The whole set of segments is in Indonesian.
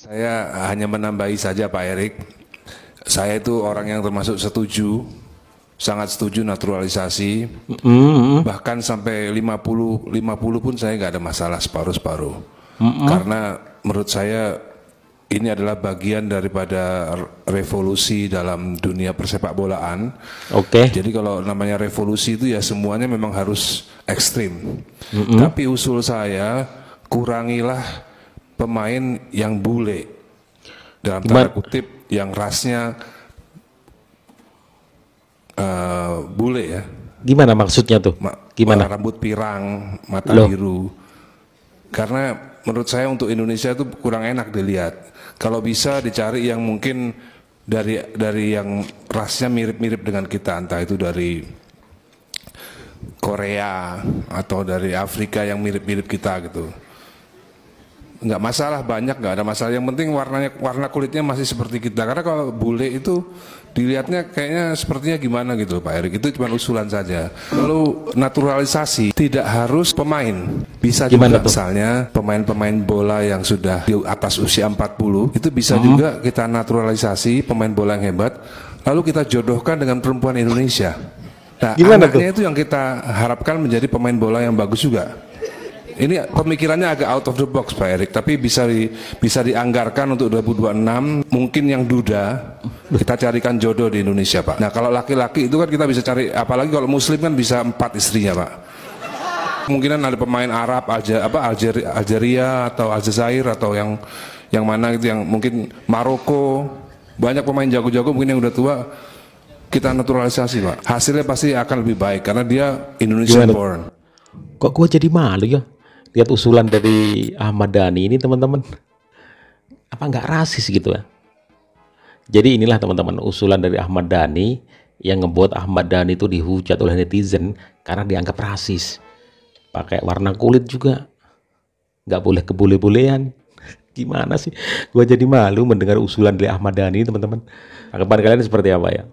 Saya hanya menambahi saja Pak Erik. Saya itu orang yang termasuk setuju, sangat setuju naturalisasi. Bahkan sampai 50 pun saya nggak ada masalah separuh-separuh. Karena menurut saya ini adalah bagian daripada revolusi dalam dunia persepak bolaan. Jadi kalau namanya revolusi itu ya semuanya memang harus ekstrim. Tapi usul saya, kurangilah pemain yang bule, dalam tanda kutip yang rasnya bule ya. Gimana maksudnya tuh? Gimana? Rambut pirang, mata biru. Karena menurut saya untuk Indonesia itu kurang enak dilihat. Kalau bisa dicari yang mungkin dari yang rasnya mirip-mirip dengan kita, entah itu dari Korea atau dari Afrika yang mirip-mirip kita gitu. Nggak masalah, banyak nggak ada masalah, yang penting warna kulitnya masih seperti kita. Karena kalau bule itu dilihatnya kayaknya sepertinya gimana gitu Pak Erik. Itu cuma usulan saja. Lalu naturalisasi tidak harus pemain, bisa juga misalnya pemain-pemain bola yang sudah di atas usia 40 itu bisa juga kita naturalisasi, pemain bola yang hebat, lalu kita jodohkan dengan perempuan Indonesia. Nah, anaknya itu yang kita harapkan menjadi pemain bola yang bagus juga. Ini pemikirannya agak out of the box Pak Erik, tapi bisa dianggarkan untuk 2026. Mungkin yang duda kita carikan jodoh di Indonesia Pak. Nah kalau laki-laki itu kan kita bisa cari, apalagi kalau Muslim kan bisa 4 istrinya Pak. Kemungkinan ada pemain Arab, Algeria atau Aljazair atau yang mana gitu, yang mungkin Maroko, banyak pemain jago-jago mungkin yang udah tua, kita naturalisasi Pak. Hasilnya pasti akan lebih baik karena dia Indonesian born. Kok gue jadi malu ya lihat usulan dari Ahmad Dhani ini teman-teman? Apa nggak rasis gitu ya? Jadi inilah teman-teman usulan dari Ahmad Dhani yang ngebuat Ahmad Dhani itu dihujat oleh netizen karena dianggap rasis. Pakai warna kulit juga, nggak boleh kebule-bulean. Gimana sih? Gue jadi malu mendengar usulan dari Ahmad Dhani teman-teman. Tanggapan kalian seperti apa ya?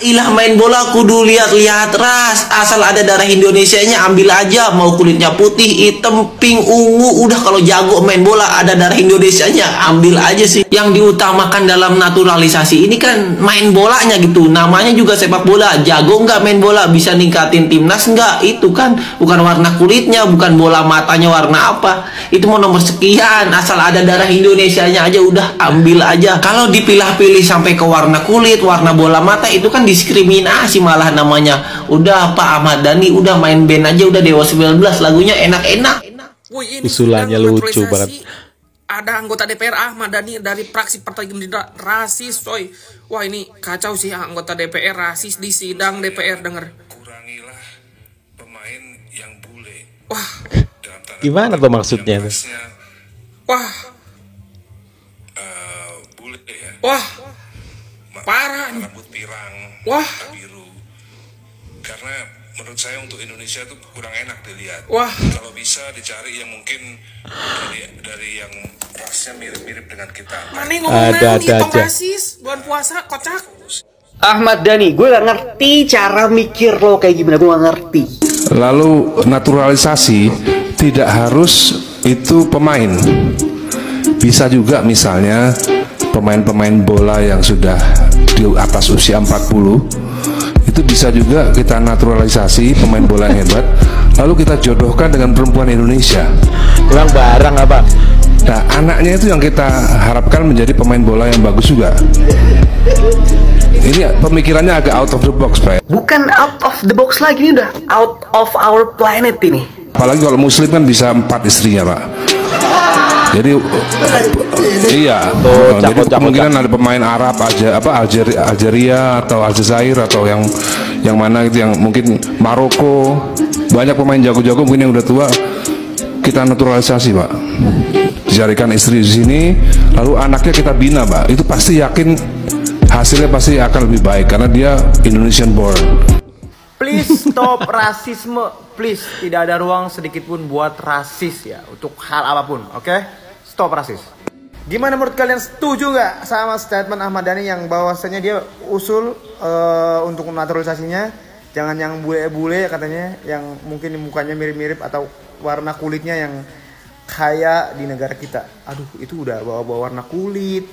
Ilah main bola kudu lihat-lihat ras, asal ada darah Indonesianya ambil aja, mau kulitnya putih, hitam, pink, ungu, udah kalau jago main bola ada darah Indonesianya ambil aja sih. Yang diutamakan dalam naturalisasi ini kan main bolanya gitu, namanya juga sepak bola, jago nggak main bola, bisa ningkatin timnas nggak, itu kan bukan warna kulitnya, bukan bola matanya warna apa, itu mau nomor sekian, asal ada darah Indonesianya aja udah ambil aja. Kalau dipilah-pilih sampai ke warna kulit, warna bola mata, itu kan diskriminasi malah namanya. Udah Pak Ahmad Dhani udah main band aja, udah Dewa 19 lagunya enak-enak. Usulannya lucu banget. Ada anggota DPR Ahmad Dhani dari fraksi Partai Gerindra rasis coy. Wah ini kacau sih, anggota DPR rasis di sidang DPR, denger. Kurangilah pemain yang bule. Wah, gimana tuh maksudnya? Wah, bule ya. Wah, parah nih. Rambut pirang, wah, biru. Karena menurut saya untuk Indonesia itu kurang enak dilihat. Wah, kalau bisa dicari yang mungkin dari yang rasnya mirip-mirip dengan kita. Mana ngomongnya ngitung rasis bulan puasa, kocak. Ahmad Dhani, gue gak ngerti cara mikir lo kayak gimana, gue gak ngerti. Lalu naturalisasi tidak harus itu pemain, bisa juga misalnya pemain-pemain bola yang sudah di atas usia 40 itu bisa juga kita naturalisasi, pemain bola yang hebat, lalu kita jodohkan dengan perempuan Indonesia. Kurang barang apa? Nah anaknya itu yang kita harapkan menjadi pemain bola yang bagus juga. Ini pemikirannya agak out of the box Pak. Bukan out of the box lagi, ini udah out of our planet ini. Apalagi kalau Muslim kan bisa 4 istrinya Pak. Jadi iya, jadi kemungkinan ada pemain Arab Algeria atau Aljazair atau yang mana gitu, yang mungkin Maroko, banyak pemain jago-jago mungkin yang udah tua, kita naturalisasi Pak, dicarikan istri di sini, lalu anaknya kita bina Pak, itu pasti yakin hasilnya pasti akan lebih baik karena dia Indonesian born. Please stop rasisme, please, tidak ada ruang sedikit pun buat rasis ya, untuk hal apapun, oke? Stop rasis. Gimana menurut kalian, setuju nggak sama statement Ahmad Dhani yang bahwasanya dia usul untuk naturalisasinya jangan yang bule-bule katanya, yang mungkin mukanya mirip-mirip atau warna kulitnya yang kayak di negara kita. Aduh, itu udah bawa-bawa warna kulit.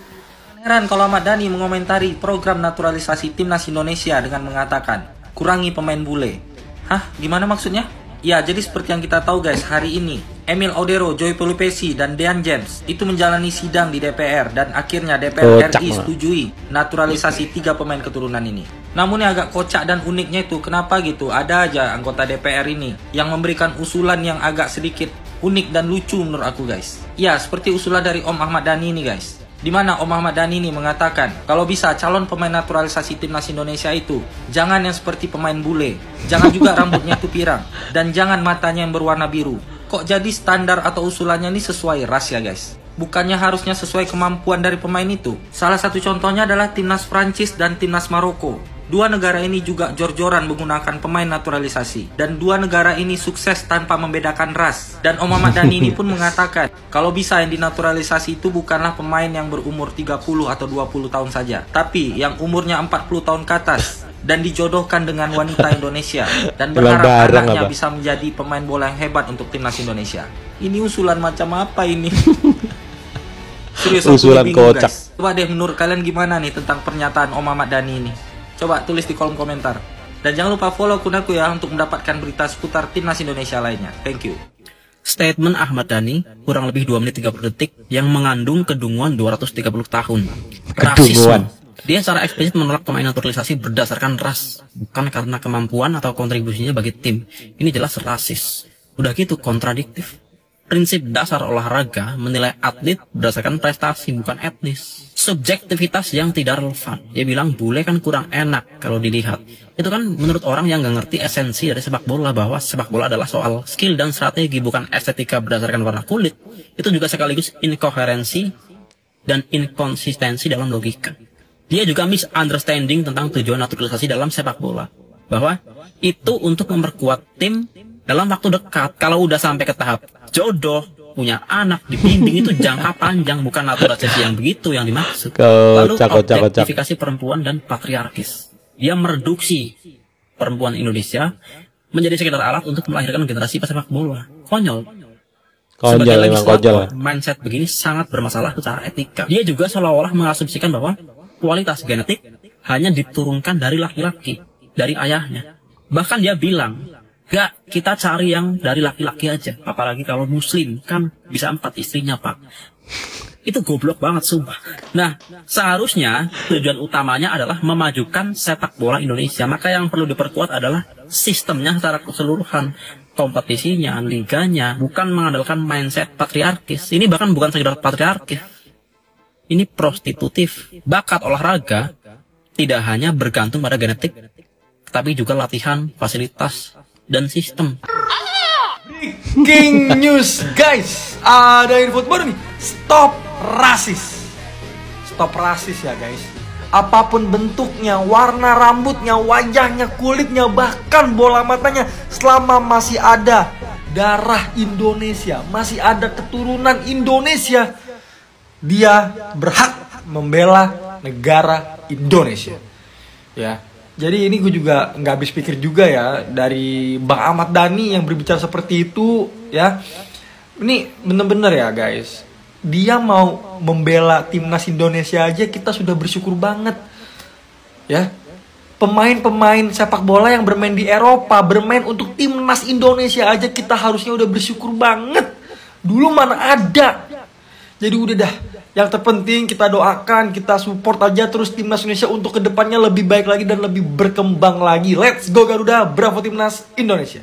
Heran kalau Ahmad Dhani mengomentari program naturalisasi timnas Indonesia dengan mengatakan kurangi pemain bule. Hah? Gimana maksudnya? Ya, jadi seperti yang kita tahu guys, hari ini Emil Odero, Joy Pelupesi, dan Dean James itu menjalani sidang di DPR dan akhirnya DPR RI setujui naturalisasi 3 pemain keturunan ini. Namun yang agak kocak dan uniknya itu kenapa gitu ada aja anggota DPR ini yang memberikan usulan yang agak sedikit unik dan lucu menurut aku guys. Ya, seperti usulan dari Om Ahmad Dhani ini guys. Di mana Om Ahmad Dhani ini mengatakan kalau bisa calon pemain naturalisasi timnas Indonesia itu jangan yang seperti pemain bule, jangan juga rambutnya itu pirang, dan jangan matanya yang berwarna biru. Kok jadi standar atau usulannya ini sesuai ras ya guys? Bukannya harusnya sesuai kemampuan dari pemain itu? Salah satu contohnya adalah timnas Prancis dan timnas Maroko. Dua negara ini juga jor-joran menggunakan pemain naturalisasi. Dan dua negara ini sukses tanpa membedakan ras. Dan Om Ahmad Dhani ini pun mengatakan, kalau bisa yang dinaturalisasi itu bukanlah pemain yang berumur 30 atau 20 tahun saja. Tapi yang umurnya 40 tahun ke atas. Dan dijodohkan dengan wanita Indonesia. Dan berharap anaknya bisa menjadi pemain bola yang hebat untuk timnas Indonesia. Ini usulan macam apa ini? Serius, usulan kocak. Guys. Coba deh menurut kalian gimana nih tentang pernyataan Om Ahmad Dhani ini? Coba tulis di kolom komentar. Dan jangan lupa follow akun aku ya untuk mendapatkan berita seputar timnas Indonesia lainnya. Thank you. Statement Ahmad Dhani kurang lebih 2 menit 30 detik yang mengandung kedunguan 230 tahun. Rasisme. Dia secara eksplisit menolak pemain naturalisasi berdasarkan ras, bukan karena kemampuan atau kontribusinya bagi tim. Ini jelas rasis. Udah gitu kontradiktif. Prinsip dasar olahraga menilai atlet berdasarkan prestasi bukan etnis. Subjektivitas yang tidak relevan. Dia bilang bule kan kurang enak kalau dilihat. Itu kan menurut orang yang gak ngerti esensi dari sepak bola, bahwa sepak bola adalah soal skill dan strategi bukan estetika berdasarkan warna kulit. Itu juga sekaligus inkoherensi dan inkonsistensi dalam logika. Dia juga misunderstanding tentang tujuan naturalisasi dalam sepak bola. Bahwa itu untuk memperkuat tim dalam waktu dekat. Kalau udah sampai ke tahap jodoh, punya anak, dibimbing, itu jangka panjang, bukan naturalisasi yang begitu yang dimaksud. Lalu objektifikasi perempuan dan patriarkis. Dia mereduksi perempuan Indonesia menjadi sekedar alat untuk melahirkan generasi pesepak bola. Konyol. Sebagai legislator, mindset begini sangat bermasalah secara etika. Dia juga seolah-olah mengasumsikan bahwa kualitas genetik hanya diturunkan dari laki-laki, dari ayahnya. Bahkan dia bilang, gak, kita cari yang dari laki-laki aja. Apalagi kalau muslim, kan bisa 4 istrinya, Pak. Itu goblok banget, sumpah. Nah, seharusnya tujuan utamanya adalah memajukan sepak bola Indonesia. Maka yang perlu diperkuat adalah sistemnya secara keseluruhan. Kompetisinya, liganya, bukan mengandalkan mindset patriarkis. Ini bahkan bukan sekedar patriarkis. Ini prostitutif. Bakat olahraga tidak hanya bergantung pada genetik, tapi juga latihan, fasilitas, dan sistem. Breaking news guys, ada info baru nih. Stop rasis. Stop rasis ya guys. Apapun bentuknya, warna rambutnya, wajahnya, kulitnya, bahkan bola matanya, selama masih ada darah Indonesia, masih ada keturunan Indonesia, dia berhak membela negara Indonesia. Ya. Jadi ini gue juga nggak habis pikir juga ya dari Bang Ahmad Dhani yang berbicara seperti itu ya. Ini bener-bener ya guys. Dia mau membela timnas Indonesia aja kita sudah bersyukur banget. Ya. Pemain-pemain sepak bola yang bermain di Eropa, bermain untuk timnas Indonesia aja kita harusnya udah bersyukur banget. Dulu mana ada. Jadi udah dah. Yang terpenting kita doakan, kita support aja terus timnas Indonesia untuk kedepannya lebih baik lagi dan lebih berkembang lagi. Let's go Garuda, bravo timnas Indonesia.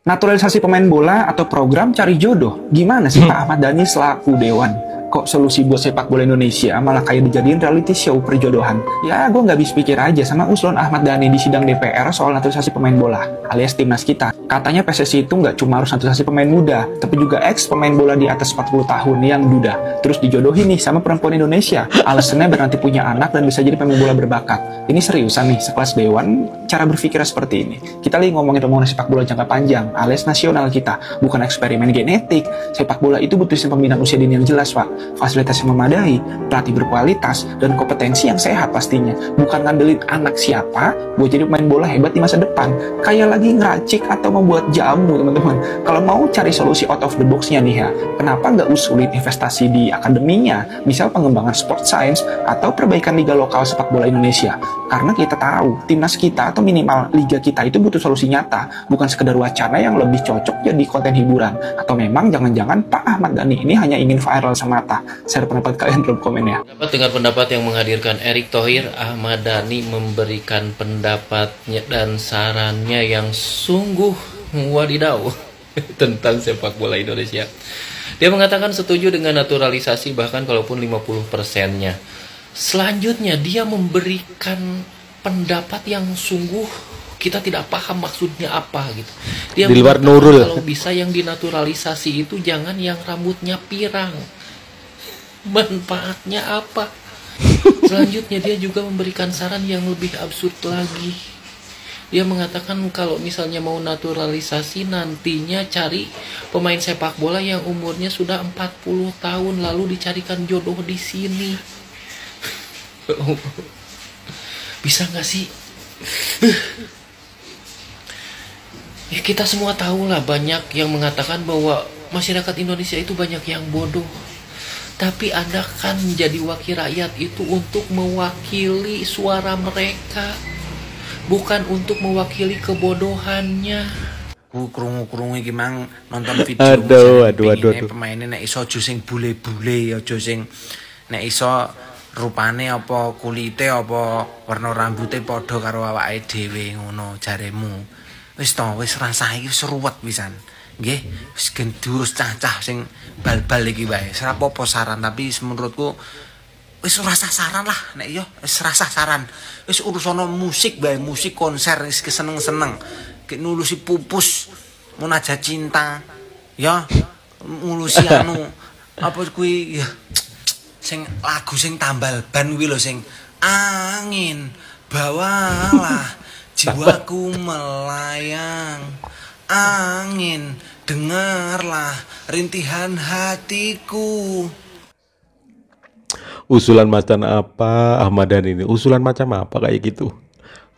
Naturalisasi pemain bola atau program cari jodoh, gimana sih Pak Ahmad Dhani selaku Dewan? Kok solusi buat sepak bola Indonesia malah kayak dijadiin reality show perjodohan? Ya gue nggak habis pikir aja sama usulan Ahmad Dhani di sidang DPR soal naturalisasi pemain bola alias timnas kita. Katanya PSSI itu nggak cuma harus naturalisasi pemain muda, tapi juga ex pemain bola di atas 40 tahun yang duda. Terus dijodohin nih sama perempuan Indonesia. Alasannya biar nanti punya anak dan bisa jadi pemain bola berbakat. Ini seriusan nih sekelas Dewan cara berpikir seperti ini. Kita lagi ngomongin sepak bola jangka panjang alias nasional kita, bukan eksperimen genetik. Sepak bola itu butuh sistem pembinaan usia dini yang jelas, Pak. fasilitas yang memadai, pelatih berkualitas, dan kompetensi yang sehat pastinya. Bukan ngandelin anak siapa buat jadi pemain bola hebat di masa depan. Kayak lagi ngeracik atau membuat jamu, teman-teman. Kalau mau cari solusi out of the box-nya nih ya, kenapa nggak usulin investasi di akademinya, misal pengembangan sport science atau perbaikan liga lokal sepak bola Indonesia. Karena kita tahu, timnas kita atau minimal liga kita itu butuh solusi nyata, bukan sekedar wacana yang lebih cocok jadi konten hiburan. Atau memang jangan-jangan Pak Ahmad Dhani ini hanya ingin viral semata. Share pendapat kalian dalam komen ya. Dengan pendapat yang menghadirkan Erick Thohir, Ahmad Dhani memberikan pendapatnya dan sarannya yang sungguh wadidaw tentang sepak bola Indonesia. Dia mengatakan setuju dengan naturalisasi bahkan kalaupun 50%-nya. Selanjutnya dia memberikan pendapat yang sungguh kita tidak paham maksudnya apa gitu. Dia di luar Nurul. Kalau bisa yang dinaturalisasi itu jangan yang rambutnya pirang. Manfaatnya apa? Selanjutnya dia juga memberikan saran yang lebih absurd lagi. Dia mengatakan kalau misalnya mau naturalisasi nantinya cari pemain sepak bola yang umurnya sudah 40 tahun lalu dicarikan jodoh di sini. Bisa nggak sih? Ya kita semua tahu lah, banyak yang mengatakan bahwa masyarakat Indonesia itu banyak yang bodoh. Tapi Anda kan menjadi wakil rakyat itu untuk mewakili suara mereka, bukan untuk mewakili kebodohannya. Krungu-krungu iki mang nonton video aduh. pemainnya nek iso aja sing bule-bule, aja sing nek iso rupane apa kulite apa warna rambutnya padha karo awake dhewe ngono jaremu. Wis to, wis rasah iki wis ruwet pisan. Nggih, wis gendurus cah-cah sing bal-bal iki wae. Ora apa-apa saran, tapi menurutku wis rasa saran lah nek yo, wis rasa saran. Wis urusan musik bae, musik konser wis keseneng-seneng. Kayak nulusi pupus, munajat cinta. Ya, ngulusi anu apa kuwi ya sing lagu sing tambal ban kuwi lho sing angin bawalah jiwaku melayang, angin dengarlah rintihan hatiku. Usulan macam apa Ahmad Dhani ini? Usulan macam apa kayak gitu?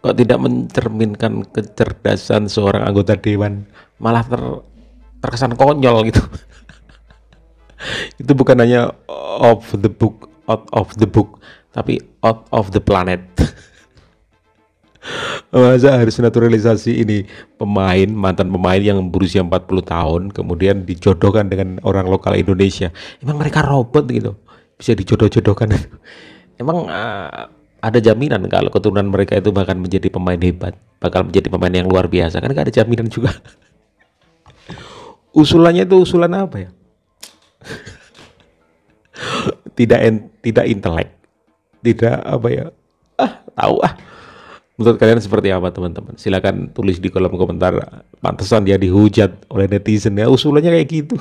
Kok tidak mencerminkan kecerdasan seorang anggota dewan, malah terkesan konyol gitu. Itu bukan hanya out of the book, tapi out of the planet. Masa harus naturalisasi ini mantan pemain yang berusia 40 tahun kemudian dijodohkan dengan orang lokal Indonesia? Emang mereka robot gitu bisa dijodoh-jodohkan? Emang ada jaminan kalau keturunan mereka itu bahkan menjadi pemain hebat, bakal menjadi pemain yang luar biasa? Kan gak ada jaminan juga. Usulannya itu usulan apa ya? tidak intelek, tidak apa ya? Tahu Menurut kalian seperti apa teman-teman? Silakan tulis di kolom komentar. Pantesan dia dihujat oleh netizen ya, usulannya kayak gitu.